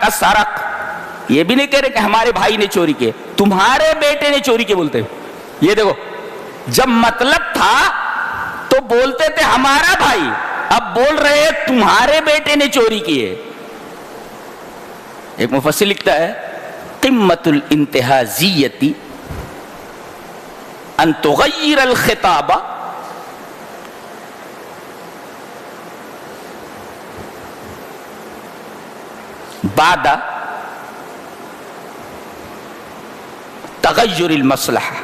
کا سرق، یہ بھی نہیں کہہ رہے کہ ہمارے بھائی نے چوری کیے، تمہارے بیٹے نے چوری کیے بولتے. یہ دیکھو، جب مطلب تھا تو بولتے تھے ہمارا بھائی، اب بول رہے ہیں تمہارے بیٹے نے چوری کیے. ایک مفسر لکھتا ہے قمت الانتہازیتی ان تغیر الخطاب بعد تغیر المصلحہ،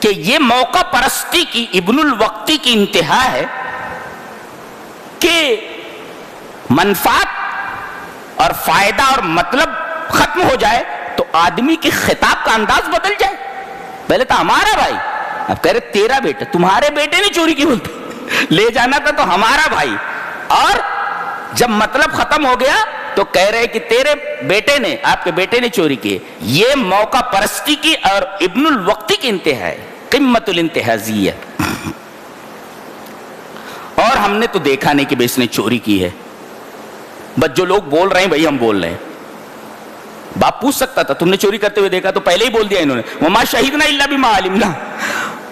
کہ یہ موقع پرستی کی ابن الوقتی کی انتہا ہے کہ منفعت اور فائدہ اور مطلب ختم ہو جائے تو آدمی کی خطاب کا انداز بدل جائے. پہلے تو ہمارا بھائی، اب کہہ رہے تیرا بیٹا، تمہارے بیٹے نے چوری کی بولتے، لے جانا تھا تو ہمارا بھائی، اور جب مطلب ختم ہو گیا تو کہہ رہے کہ تیرے بیٹے نے، آپ کے بیٹے نے چوری کی. یہ موقع پرستی کی اور ابن الوقتی کی انتہا ہے، قمت الانتہازیہ. اور ہم نے تو دیکھا نہیں کہ اس نے چوری کی ہے، بس جو لوگ بول رہے ہیں بھائی ہم بول رہے ہیں. باپ پوچھ سکتا تھا تم نے چوری کرتے ہوئے دیکھا، تو پہلے ہی بول دیا انہوں نے وما شہدنا الا بما علمنا.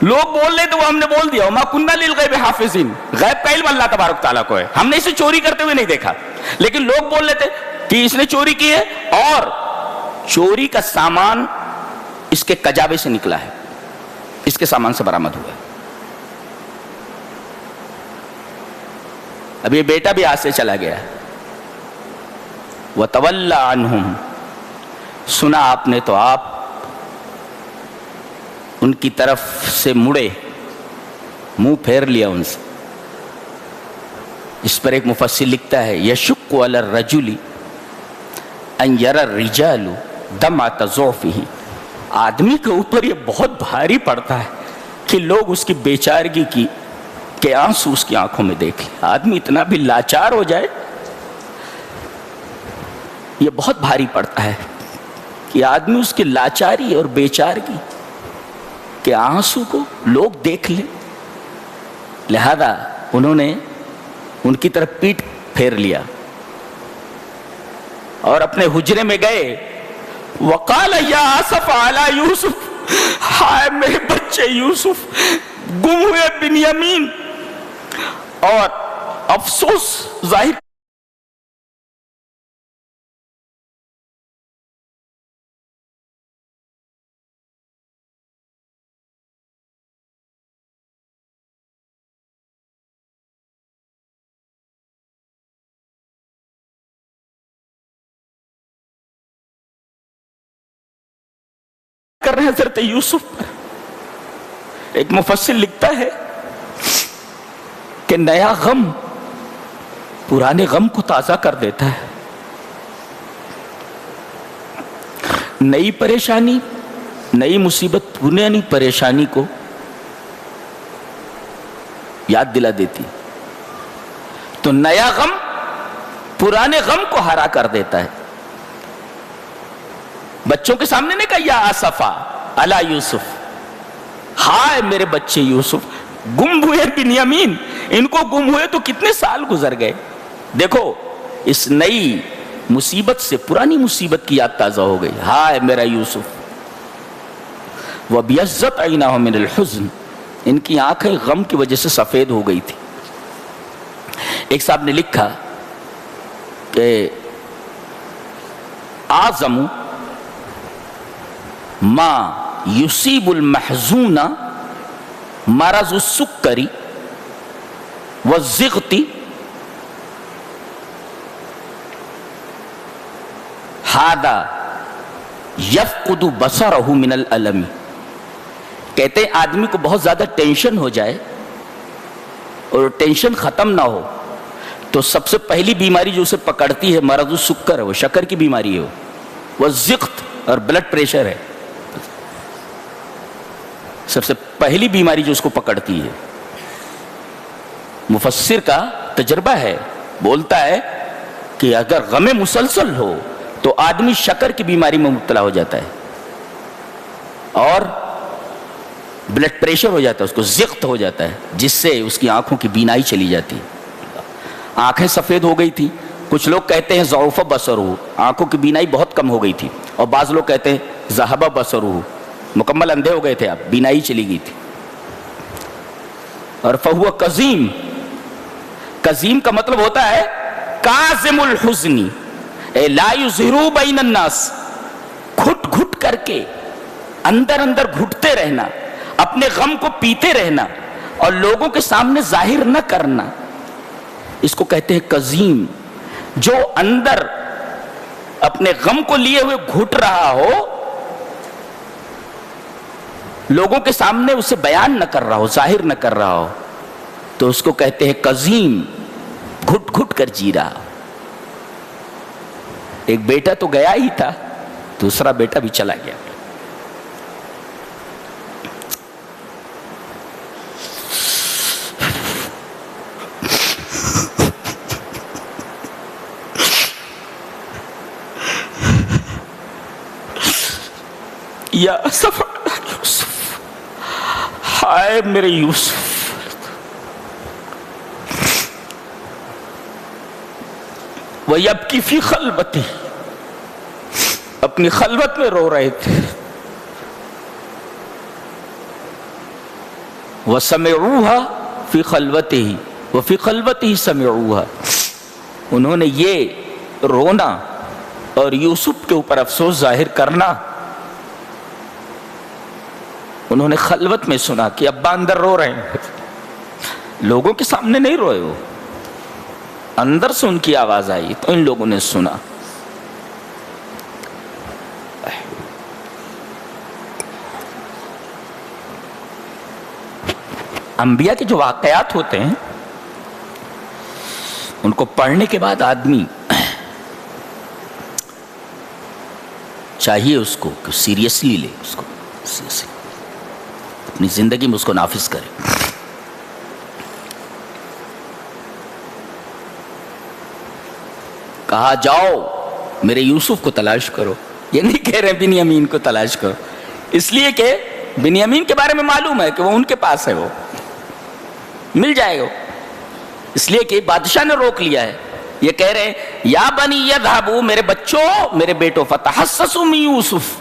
لوگ بول رہے تو وہ ہم نے بول دیا وما كنا للغیب حافظین، غیب کا علم اللہ تبارک تعالیٰ کو ہے، ہم نے اسے چوری کرتے ہوئے نہیں دیکھا. لیکن لوگ بول رہے تھے کہ اس نے چوری کی ہے، اور چوری کا سامان اس کے کجابے سے نکلا ہے، اس کے سامان سے برآمد ہوا ہے. اب یہ بیٹا بھی ہاتھ سے چلا گیا. وَتَوَلَّى عَنْهُمْ، سنا آپ نے تو آپ ان کی طرف سے مڑے، منہ پھیر لیا ان سے. اس پر ایک مفسر لکھتا ہے یشق علی الرجل ان یری الرجال دمعۃ ضعفہ، آدمی کے اوپر یہ بہت بھاری پڑتا ہے کہ لوگ اس کی بیچارگی کی کے آنسو اس کی آنکھوں میں دیکھ لیں. آدمی اتنا بھی لاچار ہو جائے، یہ بہت بھاری پڑتا ہے کہ آدمی اس کی لاچاری اور بیچارگی کے آنسو کو لوگ دیکھ لیں. لہذا انہوں نے ان کی طرف پیٹ پھیر لیا اور اپنے حجرے میں گئے. وقال یا آسف علی یوسف، ہائے میرے بچے یوسف، گم ہوئے بنیامین، اور افسوس ظاہر کر رہے ہیں حضرت یوسف پر. ایک مفسر لکھتا ہے کہ نیا غم پرانے غم کو تازہ کر دیتا ہے. نئی پریشانی، نئی مصیبت پرانی پریشانی کو یاد دلا دیتی، تو نیا غم پرانے غم کو ہرا کر دیتا ہے. بچوں کے سامنے نے کہا یا آسفا علی یوسف، ہائے میرے بچے یوسف، گم ہوئے بنیامین، ان کو گم ہوئے تو کتنے سال گزر گئے. دیکھو اس نئی مصیبت سے پرانی مصیبت کی یاد تازہ ہو گئی. ہائے میرا یوسف. وَبِيَزَّتْ عَيْنَاهُ مِنَ الْحُزْنِ، ان کی آنکھیں غم کی وجہ سے سفید ہو گئی تھی. ایک صاحب نے لکھا کہ اعظم ما یصیب المحزون مرض السکری والزغط ھذا یفقد بصرہ من الالم. کہتے ہیں آدمی کو بہت زیادہ ٹینشن ہو جائے اور ٹینشن ختم نہ ہو تو سب سے پہلی بیماری جو اسے پکڑتی ہے مرض السکر ہے، وہ شکر کی بیماری ہے، وہ زغط اور بلڈ پریشر ہے. سب سے پہلی بیماری جو اس کو پکڑتی ہے. مفسر کا تجربہ ہے، بولتا ہے کہ اگر غم مسلسل ہو تو آدمی شکر کی بیماری میں مبتلا ہو جاتا ہے اور بلڈ پریشر ہو جاتا ہے، اس کو زغط ہو جاتا ہے، جس سے اس کی آنکھوں کی بینائی چلی جاتی ہے. آنکھیں سفید ہو گئی تھی. کچھ لوگ کہتے ہیں ضعف بصرہ، آنکھوں کی بینائی بہت کم ہو گئی تھی، اور بعض لوگ کہتے ہیں ذہب بصرہ، مکمل اندھے ہو گئے تھے، اب بینائی چلی گئی تھی۔ اور فہو کظیم، کظیم کا مطلب ہوتا ہے کاظم الحزن، اے لا یظہر بین الناس، گھٹ گھٹ کر کے اندر اندر گھٹتے رہنا، اپنے غم کو پیتے رہنا اور لوگوں کے سامنے ظاہر نہ کرنا، اس کو کہتے ہیں کظیم۔ جو اندر اپنے غم کو لیے ہوئے گھٹ رہا ہو، لوگوں کے سامنے اسے بیان نہ کر رہا ہو، ظاہر نہ کر رہا ہو، تو اس کو کہتے ہیں کظیم، گھٹ گھٹ کر جی رہا۔ ایک بیٹا تو گیا ہی تھا، دوسرا بیٹا بھی چلا گیا۔ یا اسف یوسف، ہائے میرے یوسف، وَيَبْكِي فِي خَلْوَتِهِ، اپنی خلوت میں رو رہے تھے۔ وَسَمِعُوهَا فِي خَلْوَتِهِ وَفِي خَلْوَتِهِ سَمِعُوهَا، انہوں نے یہ رونا اور یوسف کے اوپر افسوس ظاہر کرنا انہوں نے خلوت میں سنا کہ ابا اندر رو رہے ہیں، لوگوں کے سامنے نہیں روئے، وہ اندر سے ان کی آواز آئی تو ان لوگوں نے سنا۔ انبیاء کے جو واقعات ہوتے ہیں ان کو پڑھنے کے بعد آدمی چاہیے اس کو کہ سیریسلی لے، اس کو سیریسلی اپنی زندگی میں اس کو نافذ کرے۔ کہا جاؤ میرے یوسف کو تلاش کرو، یہ نہیں کہہ رہے بنیامین کو تلاش کرو، اس لیے کہ بنیامین کے بارے میں معلوم ہے کہ وہ ان کے پاس ہے، وہ مل جائے گا، اس لیے کہ بادشاہ نے روک لیا ہے۔ یہ کہہ رہے ہیں یا بنی یذھبوا، میرے بچوں، میرے بیٹوں، فتحسسوا من یوسف،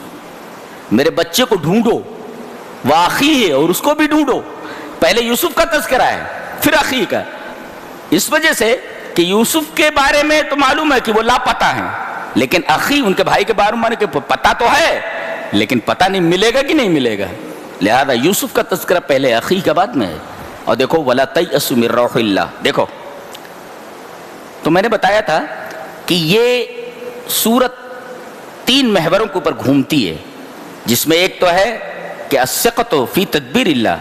میرے بچے کو ڈھونڈو، واخی ہے اور اس کو بھی ڈھونڈو۔ پہلے یوسف کا تذکرہ ہے پھر اخی کا، اس وجہ سے کہ یوسف کے بارے میں تو معلوم ہے کہ وہ لاپتہ ہیں، لیکن اخی ان کے بھائی کے بارے میں کہ پتہ تو ہے لیکن پتہ نہیں ملے گا کہ نہیں ملے گا، لہذا یوسف کا تذکرہ پہلے اخی کے بعد میں ہے۔ اور دیکھو وَلَا تَيْأَسُوا مِن رَوْحِ اللَّهِ، دیکھو تو میں نے بتایا تھا کہ یہ سورت 3 محوروں کے اوپر گھومتی ہے، جس میں ایک تو ہے کہ الثقۃ فی تدبیر اللہ،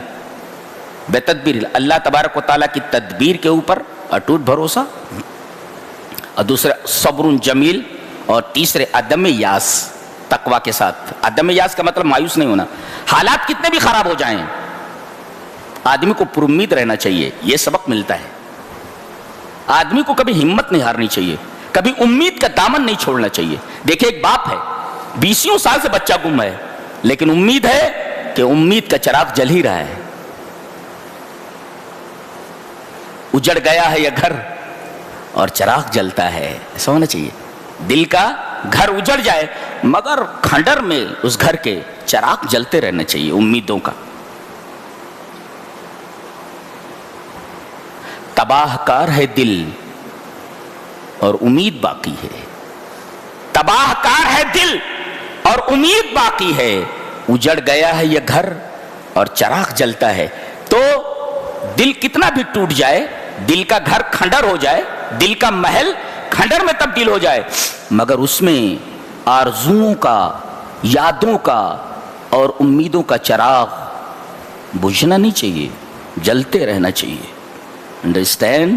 بے تدبیر اللہ تبارک و تعالیٰ کی تدبیر کے اوپر اٹوٹ بھروسہ، اور دوسرے صبر جمیل، اور تیسرے عدم یاس، تقوی کے ساتھ۔ عدم یاس کا مطلب مایوس نہیں ہونا، حالات کتنے بھی خراب ہو جائیں آدمی کو پر امید رہنا چاہیے، یہ سبق ملتا ہے۔ آدمی کو کبھی ہمت نہیں ہارنی چاہیے، کبھی امید کا دامن نہیں چھوڑنا چاہیے۔ دیکھیں ایک باپ ہے، 20 سال سے بچہ گم ہے، لیکن امید ہے کہ امید کا چراغ جل ہی رہا ہے۔ اجڑ گیا ہے یہ گھر اور چراغ جلتا ہے، ایسا ہونا چاہیے۔ دل کا گھر اجڑ جائے مگر کھنڈر میں اس گھر کے چراغ جلتے رہنا چاہیے امیدوں کا۔ تباہ کار ہے دل اور امید باقی ہے، تباہ کار ہے دل اور امید باقی ہے، اجڑ گیا ہے یہ گھر اور چراغ جلتا ہے۔ تو دل کتنا بھی ٹوٹ جائے، دل کا گھر کھنڈر ہو جائے، دل کا محل کھنڈر میں تبدیل ہو جائے، مگر اس میں آرزوؤں کا، یادوں کا اور امیدوں کا چراغ بجھنا نہیں چاہیے، جلتے رہنا چاہیے۔ انڈرسٹینڈ؟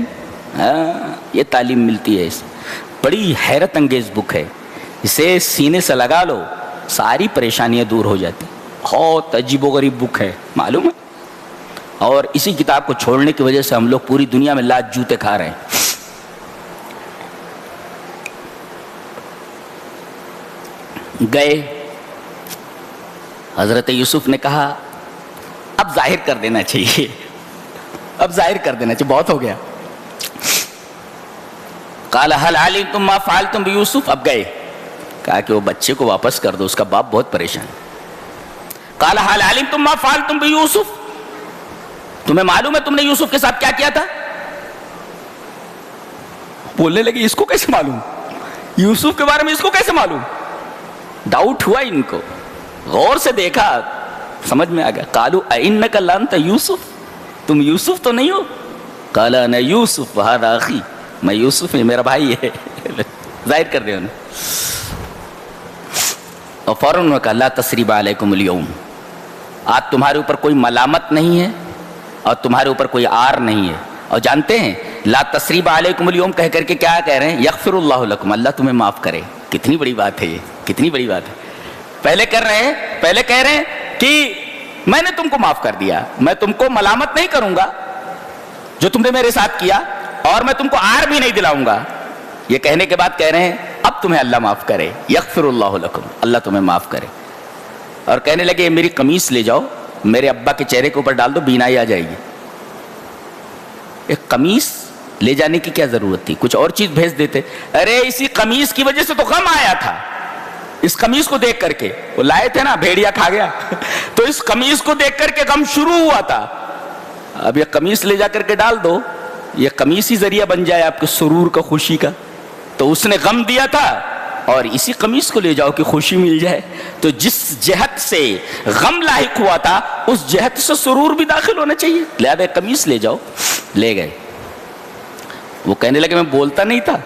یہ تعلیم ملتی ہے، بڑی حیرت انگیز بک ہے، اسے سینے سے لگا لو ساری پریشانیاں دور ہو جاتی، بہت عجیب و غریب بک ہے، معلوم ہے؟ اور اسی کتاب کو چھوڑنے کی وجہ سے ہم لوگ پوری دنیا میں لات جوتے کھا رہے ہیں۔ گئے حضرت یوسف نے کہا اب ظاہر کر دینا چاہیے، اب ظاہر کر دینا چاہیے، بہت ہو گیا۔ قال هل علمتم ما فعلتم بيوسف, اب گئے, کہا کہ وہ بچے کو واپس کر دو, اس کا باپ بہت پریشان. قال هل علمتم ما فعلتم بيوسف, تمہیں معلوم ہے تم نے یوسف کے ساتھ کیا کیا تھا؟ بولنے لگے اس کو کیسے معلوم, یوسف کے بارے میں اس کو کیسے معلوم؟ ڈاؤٹ ہوا ان کو, غور سے دیکھا, سمجھ میں آ گیا. قالوا أئنك لأنت یوسف, تم یوسف تو نہیں ہو؟ قال انا یوسف وهذا اخی, میں یوسف ہوں, میرا بھائی ہے. ظاہر کر دیا انہیں. اور فوراً انہوں نے کہا لا تثریب علیکم اليوم, آج تمہارے اوپر کوئی ملامت نہیں ہے اور تمہارے اوپر کوئی عار نہیں ہے. اور جانتے ہیں لا تثریب علیکم اليوم کہہ کر کے کیا کہہ رہے ہیں؟ یغفر اللہ لکم, اللہ تمہیں معاف کرے. کتنی بڑی بات ہے یہ, کتنی بڑی بات ہے. پہلے کہہ رہے ہیں کہ میں نے تم کو معاف کر دیا, میں تم کو ملامت نہیں کروں گا جو تم نے میرے ساتھ کیا, اور میں تم کو عار بھی نہیں دلاؤں گا. یہ کہنے کے بعد کہہ رہے ہیں اب تمہیں اللہ معاف کرے, یغفر اللہ لکم, اللہ تمہیں معاف کرے. اور کہنے لگے میری قمیص لے جاؤ, میرے ابا کے چہرے کے اوپر ڈال دو, بینائی آ جائے گی. ایک قمیص لے جانے کی کیا ضرورت تھی, کچھ اور چیز بھیج دیتے. ارے اسی قمیص کی وجہ سے تو غم آیا تھا, اس قمیص کو دیکھ کر کے. وہ لائے تھے نا, بھیڑیا کھا گیا, تو اس قمیص کو دیکھ کر کے غم شروع ہوا تھا. اب یہ قمیص لے جا کر کے ڈال دو, یہ قمیص ہی ذریعہ بن جائے آپ کے سرور کا, خوشی کا. تو اس نے غم دیا تھا, اور اسی قمیص کو لے جاؤ کہ خوشی مل جائے. تو جس جہت سے غم لاحق ہوا تھا اس جہت سے سرور بھی داخل ہونا چاہیے. لہذا قمیص لے جاؤ. لے گئے. وہ کہنے لگے میں بولتا نہیں تھا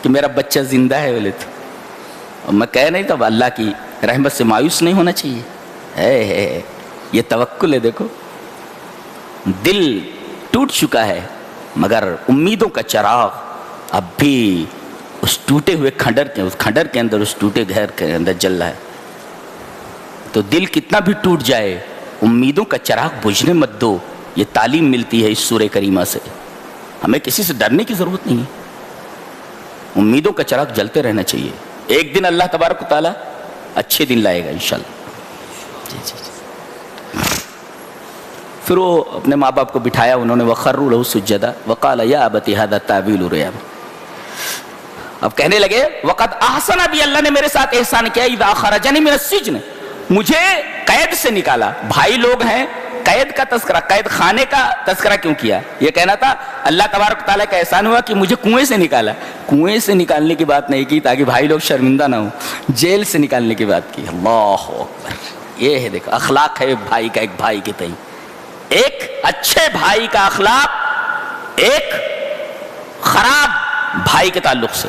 کہ میرا بچہ زندہ ہے, بولے تھے, اور میں کہہ نہیں تھا. اللہ کی رحمت سے مایوس نہیں ہونا چاہیے. ہے یہ توکل ہے. دیکھو دل ٹوٹ چکا ہے, مگر امیدوں کا چراغ اب بھی اس ٹوٹے ہوئے کھنڈر کے اندر, اس ٹوٹے گھر کے اندر جل رہا ہے. تو دل کتنا بھی ٹوٹ جائے, امیدوں کا چراغ بجھنے مت دو. یہ تعلیم ملتی ہے اس سورہ کریمہ سے. ہمیں کسی سے ڈرنے کی ضرورت نہیں ہے, امیدوں کا چراغ جلتے رہنا چاہیے. ایک دن اللہ تبارک و تعالیٰ اچھے دن لائے گا انشاءاللہ. پھر وہ اپنے ماں باپ کو بٹھایا انہوں نے, وَخَرُّوا لَهُ سُجَّدًا وَقَالَ يَا أَبَتِ هَذَا تَأْوِيلُ رُؤْيَا. اب کہنے لگے وَقَدْ أَحْسَنَ بِي, اللہ نے میرے ساتھ احسان کیا, اِذَا أَخْرَجَنِي مِنَ السِّجْنِ, مجھے قید سے نکالا. بھائی لوگ ہیں, قید کا تذکرہ, قید خانے کا تذکرہ کیوں کیا؟ یہ کہنا تھا اللہ تبارک تعالیٰ کا احسان ہوا کہ مجھے کنویں سے نکالا. کنویں سے نکالنے کی بات نہیں کی تاکہ بھائی لوگ شرمندہ نہ ہوں, جیل سے نکالنے کی بات کی. اللہ اکبر. یہ ہے دیکھو اخلاق ہے بھائی کا, ایک بھائی کے تئیں. ایک اچھے بھائی کا اخلاق ایک خراب بھائی کے تعلق سے.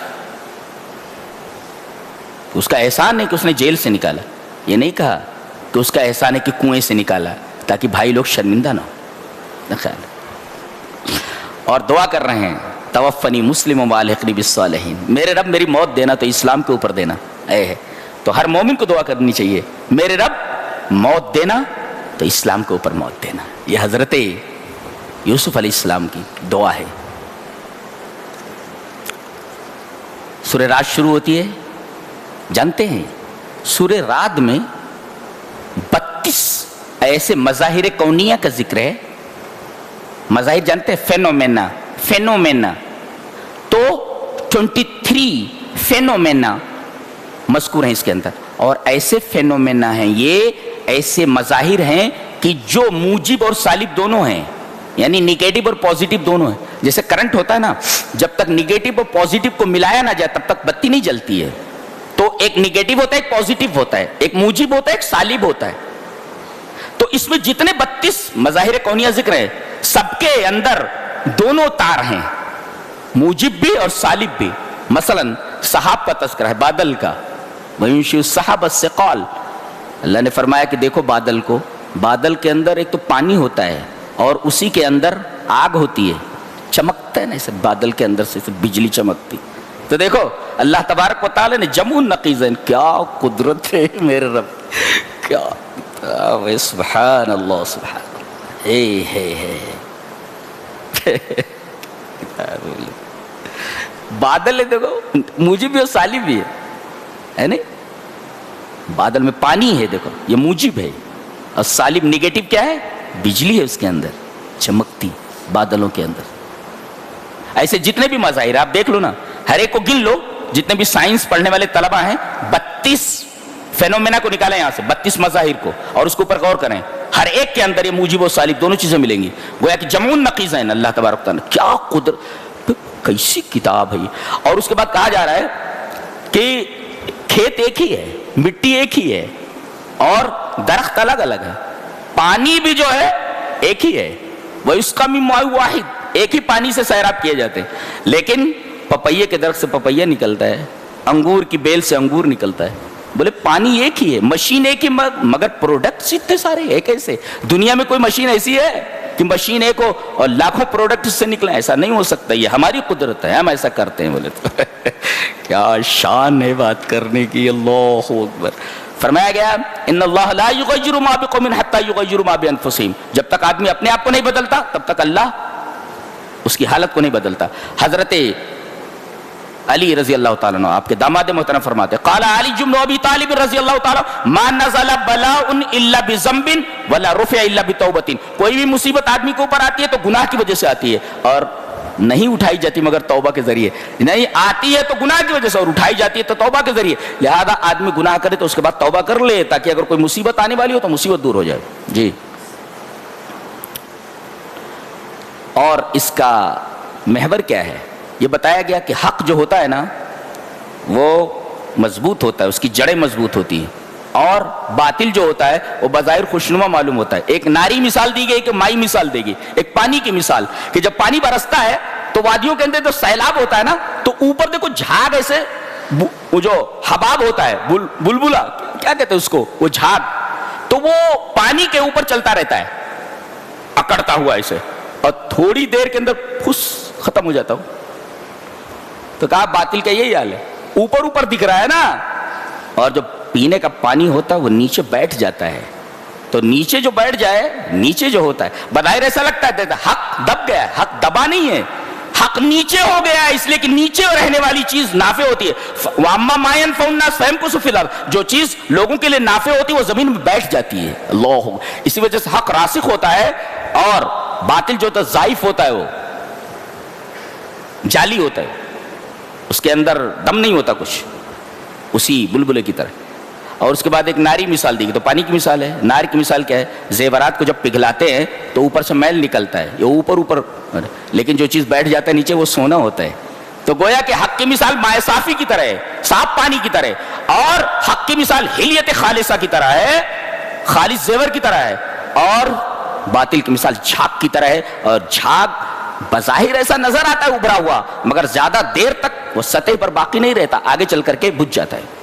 اس کا احسان ہے کہ اس نے جیل سے نکالا, یہ نہیں کہا کہ اس کا احسان ہے کہ کنویں سے نکالا تاکہ بھائی لوگ شرمندہ نہ ہو. خیال. اور دعا کر رہے ہیں توفنی مسلم والحقنی بالصالحین, میرے رب میری موت دینا تو اسلام کے اوپر دینا. ہے تو ہر مومن کو دعا کرنی چاہیے, میرے رب موت دینا تو اسلام کے اوپر موت دینا. یہ حضرت یوسف علیہ السلام کی دعا ہے. سورہ رات شروع ہوتی ہے, جانتے ہیں سورہ رات میں 32 ایسے مظاہر کونیہ کا ذکر ہے. مظاہر جانتے ہیں, فینومینا. تو 23 فینومینا مذکور ہیں اس کے اندر. اور ایسے فینومینا ہیں, یہ ایسے مظاہر ہیں کہ جو موجب اور سالب دونوں ہیں, یعنی نگیٹو اور پازیٹو دونوں ہیں. جیسے کرنٹ ہوتا ہے نا, جب تک نگیٹو اور پازیٹو کو ملایا نہ جائے تب تک بتی نہیں جلتی ہے. تو ایک نگیٹو ہوتا ہے, ایک پازیٹو ہوتا ہے, ایک موجب ہوتا ہے, ایک سالب ہوتا ہے. تو اس میں جتنے 32 مظاہر کونیہ ذکر ہے, سب کے اندر دونوں تار ہیں, موجب بھی اور سالب بھی. مثلا سحاب کا تذکرہ ہے, بادل کا. وَيُنشِئُ السَّحَابَ الثِّقَالَ, اللہ نے فرمایا کہ دیکھو بادل کو, بادل کے اندر ایک تو پانی ہوتا ہے اور اسی کے اندر آگ ہوتی ہے, چمکتا ہے نا ایسے بادل کے اندر سے بجلی چمکتی. تو دیکھو اللہ تبارک و تعالی نے جمع نقیزن, کیا قدرت ہے میرے رب, کیا سبحان اللہ سبحان بادل ہے دیکھو, موجب بھی اور سالب بھی ہے نہیں. بادل میں پانی ہے دیکھو, یہ موجب ہے, اور سالب نگیٹو کیا ہے, بجلی ہے اس کے اندر چمکتی بادلوں کے اندر. ایسے جتنے بھی مظاہر آپ دیکھ لو نا, ہر ایک کو گن لو، جتنے بھی سائنس پڑھنے والے طلبہ ہیں 32 فینومینا کو نکالیں یہاں سے، 32 مظاہر کو، اور اس کے اوپر غور کریں. ہر ایک کے اندر یہ موجب و سالب دونوں چیزیں ملیں گی. گویا کہ جمعون نقیضین. اللہ تبارک تعالیٰ کیا قدرت، کیسی کتاب ہے. اور اس کے بعد کہا جا رہا ہے کہ کھیت ایک ہی ہے، مٹی ایک ہی ہے، اور درخت الگ الگ ہے، پانی بھی جو ہے ایک ہی ہے. وَيُسْقَىٰ مِن مَّاءٍ وَاحِدٍ، ایک ہی پانی سے سیراب کیے جاتے ہیں. لیکن پپیے کے درخت سے پپیہ نکلتا ہے، انگور کی بیل سے انگور نکلتا ہے. بولے پانی ایک ہی ہے، مشین ایک ہی، مگر پروڈکٹس اتنے سارے ایک. ایسے دنیا میں کوئی مشین ایسی ہے کہ مشین ایک ہو اور لاکھوں پروڈکٹ سے نکلیں؟ ایسا نہیں ہو سکتا. یہ ہماری قدرت ہے، ہم ایسا کرتے ہیں. بولے تو کیا شان ہے بات کرنے کی. اللہ اکبر. فرمایا گیا ان اللہ لا یغیر ما بقوم حتی یغیروا ما بانفسہم. جب تک آدمی اپنے آپ کو نہیں بدلتا تب تک اللہ اس کی حالت کو نہیں بدلتا. حضرت علی رضی اللہ تعالیٰ عنہ آپ کے داماد محترم فرماتے ہیں قال علی بن ابی طالب رضی اللہ تعالیٰ ما نزل بلاء الا بذنب ولا رفع الا بتوبۃ. کوئی بھی مصیبت آدمی کے اوپر آتی ہے تو گناہ کی وجہ سے آتی ہے، اور نہیں اٹھائی جاتی مگر توبہ کے ذریعے. نہیں آتی ہے تو گناہ کی وجہ سے، اور اٹھائی جاتی ہے تو توبہ کے ذریعے. لہذا آدمی گناہ کرے تو اس کے بعد توبہ کر لے، تاکہ اگر کوئی مصیبت آنے والی ہو تو مصیبت دور ہو جائے. جی. اور اس کا محور کیا ہے؟ یہ بتایا گیا کہ حق جو ہوتا ہے نا وہ مضبوط ہوتا ہے، اس کی جڑیں مضبوط ہوتی ہیں، اور باطل جو ہوتا ہے وہ بظاہر خوشنما معلوم ہوتا ہے. ایک ناری مثال دی گئی کہ مائی مثال دے گی. ایک پانی کی مثال کہ جب پانی برستا ہے تو وادیوں کے اندر جو سیلاب ہوتا ہے نا تو اوپر دیکھو جھاگ ایسے، وہ جو حباب ہوتا ہے بلبلا کیا کہتے ہیں اس کو، وہ جھاگ، تو وہ پانی کے اوپر چلتا رہتا ہے اکڑتا ہوا ایسے، اور تھوڑی دیر کے اندر پھس ختم ہو جاتا ہو. تو کہا باطل کا یہی حال ہے، اوپر اوپر دکھ رہا ہے نا، اور جب پینے کا پانی ہوتا ہے وہ نیچے بیٹھ جاتا ہے. تو نیچے جو بیٹھ جائے، نیچے جو ہوتا ہے بظاہر ایسا لگتا ہے حق دب گیا ہے، حق دبا نہیں ہے، حق نیچے ہو گیا ہے، اس لیے کہ نیچے رہنے والی چیز نافع ہوتی ہے. وَأَمَّا مَا يَنْفَعُ النَّاسَ فَيَمْكُثُ فِي الْأَرْضِ. جو چیز لوگوں کے لیے نافع ہوتی ہے وہ زمین میں بیٹھ جاتی ہے. اللہ، اسی وجہ سے حق راسخ ہوتا ہے، اور باطل جو ہوتا ہے ضعیف ہوتا ہے، وہ جعلی ہوتا ہے، اس کے اندر دم نہیں ہوتا کچھ، اسی بلبلے کی طرح. اور اس کے بعد ایک ناری مثال دی گئی، تو پانی کی مثال ہے. نار کی مثال کیا ہے؟ زیورات کو جب پگھلاتے ہیں تو اوپر سے میل نکلتا ہے، یہ اوپر اوپر، لیکن جو چیز بیٹھ جاتا ہے نیچے وہ سونا ہوتا ہے. تو گویا کہ حق کی مثال مائع صافی کی طرح ہے، صاف پانی کی طرح، اور حق کی مثال حلیت خالصہ کی طرح ہے، خالص زیور کی طرح ہے. اور باطل کی مثال جھاگ کی طرح ہے، اور جھاگ بظاہر ایسا نظر آتا ہے ابھرا ہوا، مگر زیادہ دیر تک وہ سطح پر باقی نہیں رہتا، آگے چل کر کے بجھ جاتا ہے.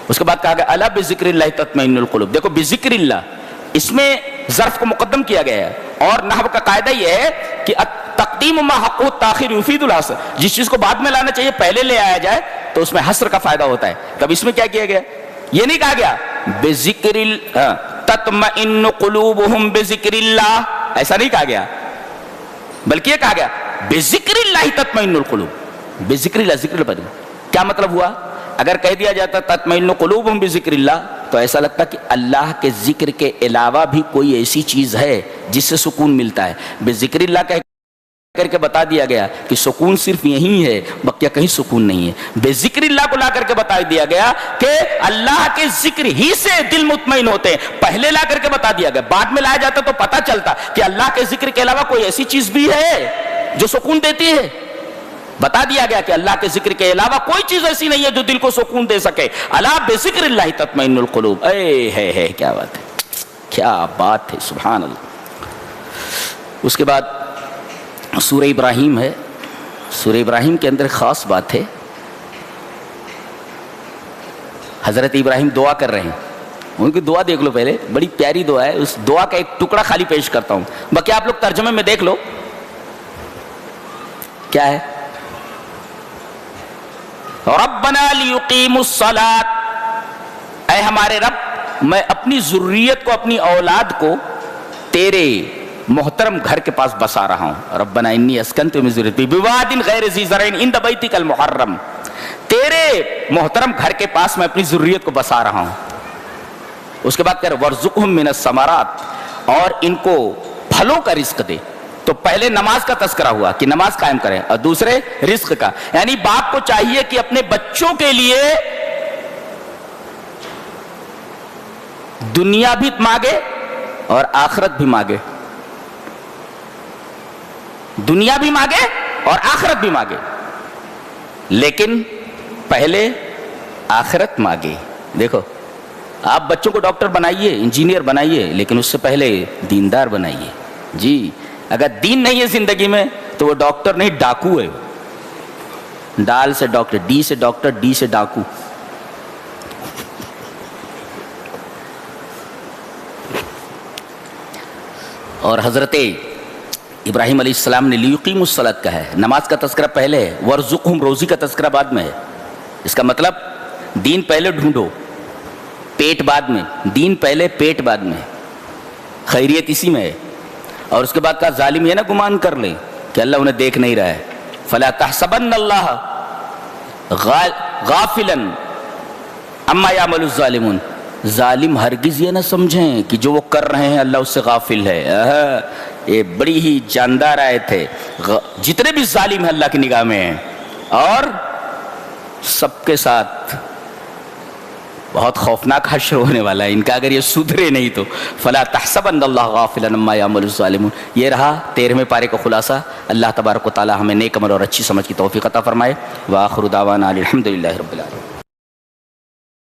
اس کے بعد کہا گیا الا بذکر اللہ تطمئن القلوب. دیکھو بذکر اللہ، اس میں ظرف کو مقدم کیا گیا ہے، اور نحو کا قاعدہ یہ ہے کہ تقدیم ما حق التاخیر یفید الحصر. جس چیز کو بعد میں لانا چاہیے پہلے لے آیا جائے تو اس میں حصر کا فائدہ ہوتا ہے. تب اس میں کیا کیا گیا؟ یہ نہیں کہا گیا بذکر تطمئن قلوبہم بذکر اللہ، ایسا نہیں کہا گیا، بلکہ یہ کہا گیا بذکر اللہ تطمئن القلوب. بذکر اللہ، ذکر اللہ کیا مطلب ہوا؟ اگر کہہ دیا جاتا تطمئن قلوبہم بذکر اللہ تو ایسا لگتا کہ اللہ کے ذکر کے علاوہ بھی کوئی ایسی چیز ہے جس سے سکون ملتا ہے. بذکر اللہ کہہ کر کے بتا دیا گیا کہ سکون صرف یہی ہے، بقیہ کہیں سکون نہیں ہے. بے ذکر اللہ کو لا کر کے بتا دیا گیا کہ اللہ کے ذکر ہی سے دل مطمئن ہوتے ہیں. پہلے لا کر کے بتا دیا گیا، بعد میں لایا جاتا تو پتا چلتا کہ اللہ کے ذکر کے علاوہ کوئی ایسی چیز بھی ہے جو سکون دیتی ہے. بتا دیا گیا کہ اللہ کے ذکر کے علاوہ کوئی چیز ایسی نہیں ہے جو دل کو سکون دے سکے. الا بذکر اللہ تطمئن القلوب. اے ہے کیا بات ہے، کیا بات ہے، سبحان اللہ. اس کے بعد سورہ ابراہیم ہے. سورہ ابراہیم کے اندر خاص بات ہے، حضرت ابراہیم دعا کر رہے ہیں. ان کی دعا دیکھ لو پہلے، بڑی پیاری دعا ہے. اس دعا کا ایک ٹکڑا خالی پیش کرتا ہوں، باقی آپ لوگ ترجمے میں دیکھ لو. کیا ہے؟ ربنا لیقیموا الصلاۃ. اے ہمارے رب، میں اپنی ذریت کو، اپنی اولاد کو تیرے محترم گھر کے پاس بسا رہا ہوں. ربنا انی اسکنت من ذریتی بواد غیر ذی زرع عند بیتک المحرم. تیرے محترم گھر کے پاس میں اپنی ذریت کو بسا رہا ہوں. اس کے بعد کہہ رہے وارزقہم من الثمرات، اور ان کو پھلوں کا رزق دے. تو پہلے نماز کا تذکرہ ہوا کہ نماز قائم کریں، اور دوسرے رزق کا. یعنی باپ کو چاہیے کہ اپنے بچوں کے لیے دنیا بھی مانگے اور آخرت بھی مانگے، دنیا بھی مانگے اور آخرت بھی مانگے، لیکن پہلے آخرت مانگے. دیکھو آپ بچوں کو ڈاکٹر بنائیے، انجینئر بنائیے، لیکن اس سے پہلے دیندار بنائیے. جی اگر دین نہیں ہے زندگی میں تو وہ ڈاکٹر نہیں، ڈاکو ہے. ڈال سے ڈاکٹر، ڈی سے ڈاکٹر، ڈی سے ڈاکو. اور حضرت ابراہیم علیہ السلام نے لیقیموا الصلاۃ کہا ہے. نماز کا تذکرہ پہلے ہے، وارزقہم روزی کا تذکرہ بعد میں ہے. اس کا مطلب دین پہلے ڈھونڈو، پیٹ بعد میں. دین پہلے، پیٹ بعد میں. خیریت اسی میں ہے. اور اس کے بعد کہا ظالم یہ نہ گمان کر لیں کہ اللہ انہیں دیکھ نہیں رہا ہے. فلا تحسبن اللہ غافلا عما یعمل الظالمون. ظالم ہرگز یہ نہ سمجھیں کہ جو وہ کر رہے ہیں اللہ اس سے غافل ہے. یہ بڑی ہی جاندار آیت ہے. جتنے بھی ظالم ہیں اللہ کی نگاہ میں ہیں، اور سب کے ساتھ بہت خوفناک حشر ہونے والا ہے ان کا اگر یہ سدھرے نہیں تو. فلا تحسبن اللہ غافلا عما یعمل الظالمون. یہ رہا 13ویں پارے کا خلاصہ. اللہ تبارک و تعالی ہمیں نیک عمل اور اچھی سمجھ کی توفیق عطا فرمائے. وآخر دعوانا الحمدللہ رب العالمین.